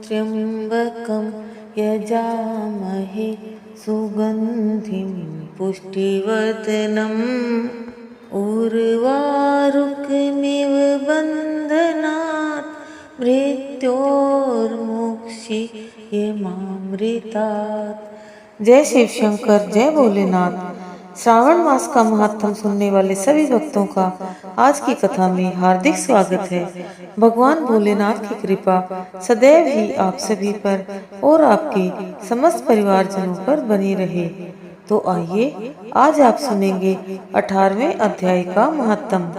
त्र्यम्बकं यजामहे सुगन्धिं पुष्टिवर्धनम् उर्वारुकमिव बन्धनात् मृत्योर्मुक्षीयमामृतात्। जय शिव शंकर, जय भोलेनाथ। श्रावण मास का महात्म सुनने वाले सभी भक्तों का आज की कथा में हार्दिक स्वागत है। भगवान भोलेनाथ की कृपा सदैव ही आप सभी पर और आपके समस्त परिवारजनों पर बनी रहे। तो आइए आज आप सुनेंगे 18वें अध्याय का महात्म।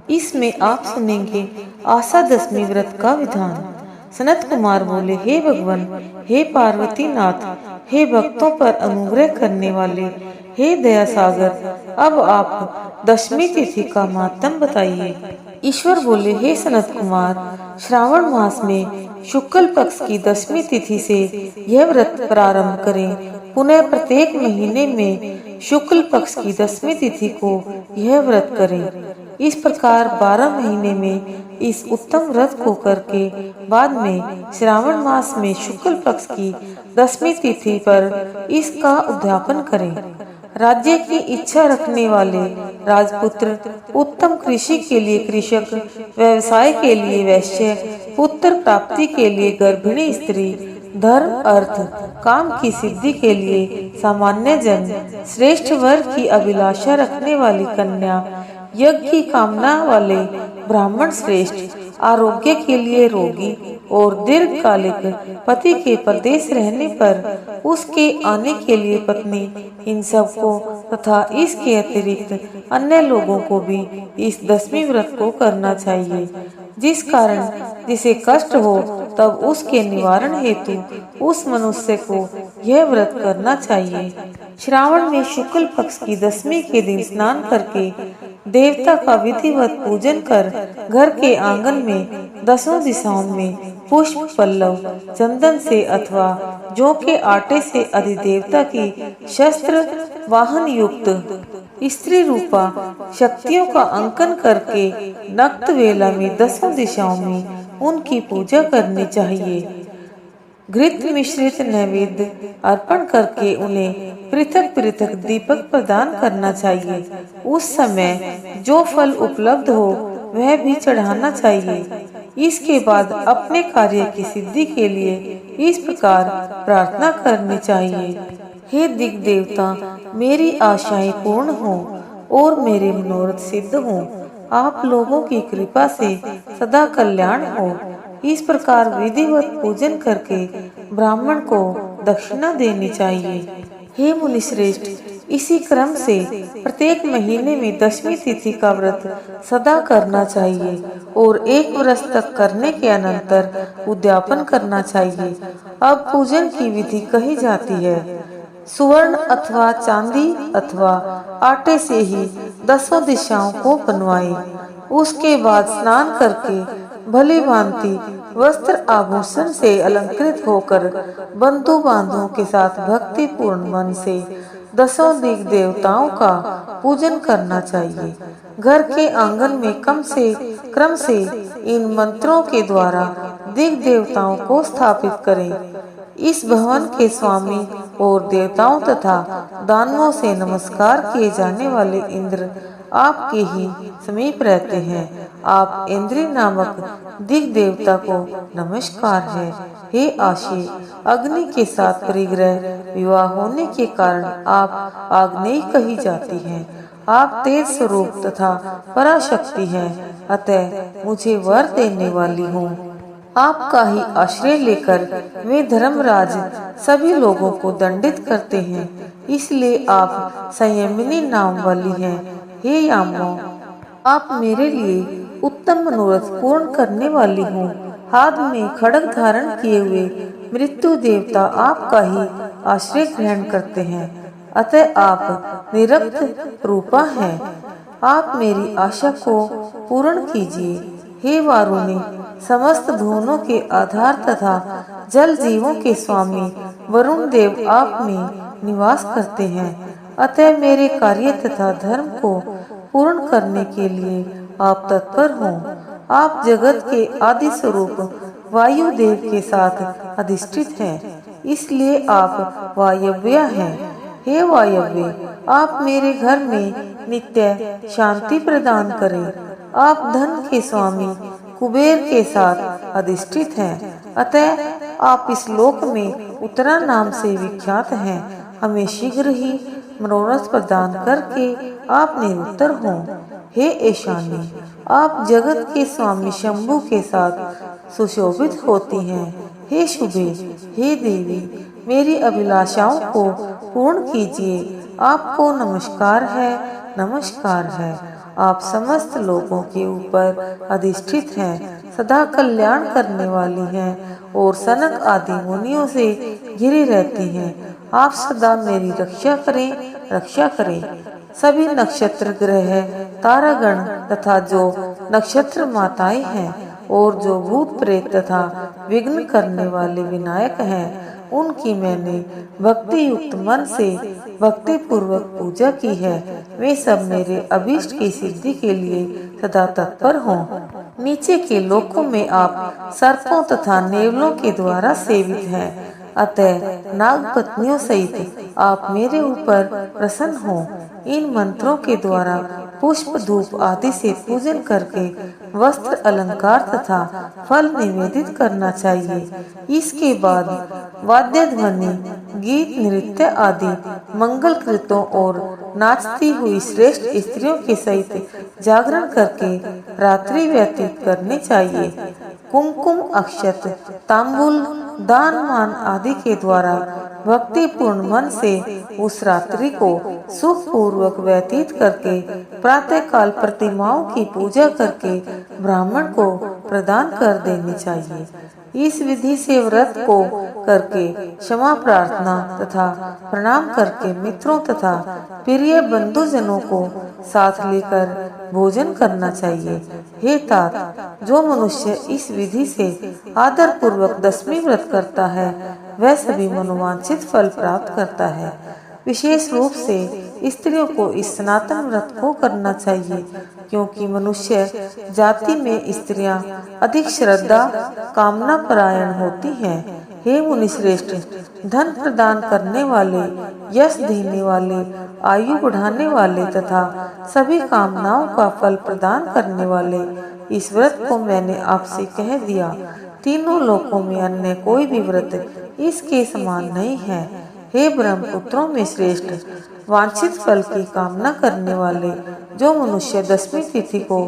इसमें आप सुनेंगे आशा दशमी व्रत का विधान। सनत कुमार बोले, हे भगवान, हे पार्वती नाथ, हे भक्तों पर अनुग्रह करने वाले, हे दया सागर, अब आप दशमी तिथि का महात्म बताइए। ईश्वर बोले, हे सनत कुमार, श्रावण मास में शुक्ल पक्ष की दशमी तिथि से यह व्रत प्रारंभ करें। पुनः प्रत्येक महीने में शुक्ल पक्ष की दशमी तिथि को यह व्रत करें। इस प्रकार 12 महीने में इस उत्तम व्रत को करके बाद में श्रावण मास में शुक्ल पक्ष की दशमी तिथि पर इसका उद्यापन करें। राज्य की इच्छा रखने वाले राजपुत्र, उत्तम कृषि के लिए कृषक, व्यवसाय के लिए वैश्य, पुत्र प्राप्ति के लिए गर्भिणी स्त्री, धर्म अर्थ काम की सिद्धि के लिए सामान्य जन, श्रेष्ठ वर की अभिलाषा रखने वाली कन्या, यज्ञ की कामना वाले ब्राह्मण श्रेष्ठ, आरोग्य के लिए रोगी और दीर्घकालिक पति के परदेश रहने पर उसके आने के लिए पत्नी, इन सबको तथा इसके अतिरिक्त अन्य लोगों को भी इस दशमी व्रत को करना चाहिए। जिस कारण जिसे कष्ट हो तब उसके निवारण हेतु उस मनुष्य को यह व्रत करना चाहिए। श्रावण में शुक्ल पक्ष की दशमी के दिन स्नान करके देवता का विधिवत पूजन कर घर के आंगन में 10 दिशाओं में पुष्प, पल्लव, चंदन से अथवा जौ के आटे से अधिदेवता की शस्त्र वाहन युक्त स्त्री रूपा शक्तियों का अंकन करके नक्त वेला में 10 दिशाओं में उनकी पूजा करनी चाहिए। घृत मिश्रित नैवेद्य अर्पण करके उन्हें पृथक पृथक दीपक प्रदान करना चाहिए। उस समय जो फल उपलब्ध हो वह भी चढ़ाना चाहिए। इसके बाद अपने कार्य की सिद्धि के लिए इस प्रकार प्रार्थना करनी चाहिए। हे दिग् देवता, मेरी आशाएं पूर्ण हों और मेरे मनोरथ सिद्ध हों। आप लोगों की कृपा से सदा कल्याण हो। इस प्रकार विधिवत पूजन करके ब्राह्मण को दक्षिणा देनी चाहिए। हे मुनिश्रेष्ठ, इसी क्रम से प्रत्येक महीने में दशमी तिथि का व्रत सदा करना चाहिए और 1 वर्ष तक करने के अनंतर उद्यापन करना चाहिए। अब पूजन की विधि कही जाती है। सुवर्ण अथवा चांदी अथवा आटे से ही 10 दिशाओं को बनवाएं। उसके बाद स्नान करके भली भांति वस्त्र आभूषण से अलंकृत होकर बंधु बांधवों के साथ भक्ति पूर्ण मन से 10 दिग् देवताओं का पूजन करना चाहिए। घर के आंगन में क्रम से इन मंत्रों के द्वारा दिग् देवताओं को स्थापित करें। इस भवन के स्वामी और देवताओं तथा दानवों से नमस्कार किए जाने वाले इंद्र आपके ही समीप रहते हैं। आप इंद्री नामक दिग् देवता को नमस्कार है। हे आशी, अग्नि के साथ परिग्रह विवाह होने के कारण आप आग्नेय कही जाती हैं। आप तेज स्वरूप तथा पराशक्ति हैं, अतः मुझे वर देने वाली हूँ। आपका ही आश्रय लेकर वे धर्मराज सभी लोगों को दंडित करते हैं, इसलिए आप संयमिनी नाम वाली हैं। हे यामो, आप मेरे लिए उत्तम मनोरथ पूर्ण करने वाली हूँ। हाथ में खड्ग धारण किए हुए मृत्यु देवता आपका ही आश्रय ग्रहण करते हैं, अतः आप निरक्त रूपा हैं। आप मेरी आशा को पूर्ण कीजिए। हे वारुणी, समस्त भुवनों के आधार तथा जल जीवों के स्वामी वरुण देव आप में निवास करते हैं, अतः मेरे कार्य तथा धर्म को पूर्ण करने के लिए आप तत्पर हों। आप जगत के आदि स्वरूप वायुदेव के साथ अधिष्ठित हैं, इसलिए आप वायव्य हैं। हे वायव्य, आप मेरे घर में नित्य शांति प्रदान करें। आप धन के स्वामी कुबेर के साथ अधिष्ठित हैं, अतः आप इस लोक में उत्तरा नाम से विख्यात हैं। हमें शीघ्र ही मनोरथ प्रदान करके आप निरुत्तर हों। हे ईशानी, आप जगत के स्वामी शंभु के साथ सुशोभित होती हैं। हे शुभे, हे देवी, मेरी अभिलाषाओं को पूर्ण कीजिए। आपको नमस्कार है, नमस्कार है। आप समस्त लोगों के ऊपर अधिष्ठित हैं, सदा कल्याण करने वाली हैं और सनक आदि मुनियों से घिरी रहती हैं। आप सदा मेरी रक्षा करें, रक्षा करें। सभी नक्षत्र ग्रह, तारागण तथा जो नक्षत्र माताएं हैं और जो भूत प्रेत तथा विघ्न करने वाले विनायक हैं, उनकी मैंने भक्ति युक्त मन से भक्ति पूर्वक पूजा की है। वे सब मेरे अभीष्ट की सिद्धि के लिए सदा तत्पर हों। नीचे के लोकों में आप सर्पों तथा नेवलों के द्वारा सेवित हैं, अतः नाग पत्नियों सहित आप मेरे ऊपर प्रसन्न हों। इन मंत्रों के द्वारा पुष्प धूप आदि से पूजन करके वस्त्र अलंकार तथा फल निवेदित करना चाहिए। इसके बाद वाद्य ध्वनि, गीत, नृत्य आदि मंगल कृतों और नाचती हुई श्रेष्ठ स्त्रियों के सहित जागरण करके रात्रि व्यतीत करनी चाहिए। कुमकुम, अक्षत, तांबूल, दान मान आदि के द्वारा भक्ति पूर्ण मन से उस रात्रि को सुख पूर्वक व्यतीत करके प्रातः काल प्रतिमाओं की पूजा करके ब्राह्मण को प्रदान कर देनी चाहिए। इस विधि से व्रत को करके क्षमा प्रार्थना तथा प्रणाम करके मित्रों तथा प्रिय बंधुजनों को साथ लेकर भोजन करना चाहिए। हे तात, जो मनुष्य इस विधि से आदर पूर्वक दशमी व्रत करता है, वह सभी मनोवांछित फल प्राप्त करता है। विशेष रूप से स्त्रियों को इस सनातन व्रत को करना चाहिए, क्योंकि मनुष्य जाति में स्त्रियां अधिक श्रद्धा कामना परायण होती हैं। हे मुनिश्रेष्ठ, धन प्रदान करने वाले, यश देने वाले, आयु बढ़ाने वाले तथा सभी कामनाओं का फल प्रदान करने वाले, इस व्रत को मैंने आपसे कह दिया। तीनों लोकों में अन्य कोई भी व्रत इसके समान नहीं है। हे ब्रह्मपुत्रों में श्रेष्ठ, वांछित फल की कामना करने वाले जो मनुष्य दशमी तिथि को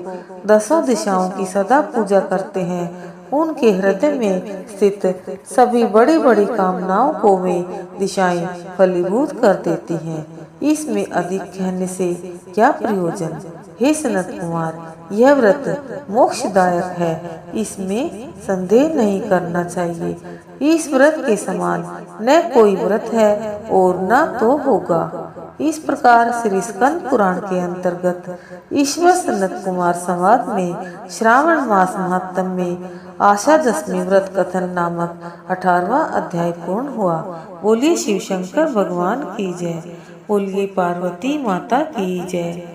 दसों दिशाओं की सदा पूजा करते हैं, उनके हृदय में स्थित सभी बड़ी बड़ी कामनाओं को वे दिशाएं फलीभूत कर देती हैं। इसमें अधिक कहने से क्या प्रयोजन। हे सनत कुमार, यह व्रत मोक्षदायक है, इसमें संदेह नहीं करना चाहिए। इस व्रत के समान न कोई व्रत है और न तो होगा। इस प्रकार श्री स्कंद पुराण के अंतर्गत ईश्वर सनत कुमार संवाद में श्रावण मास महात्म में आशा दशमी व्रत कथन नामक 18वां अध्याय पूर्ण हुआ। बोलिए शिव शंकर भगवान की जय। बोलिए पार्वती माता की जय।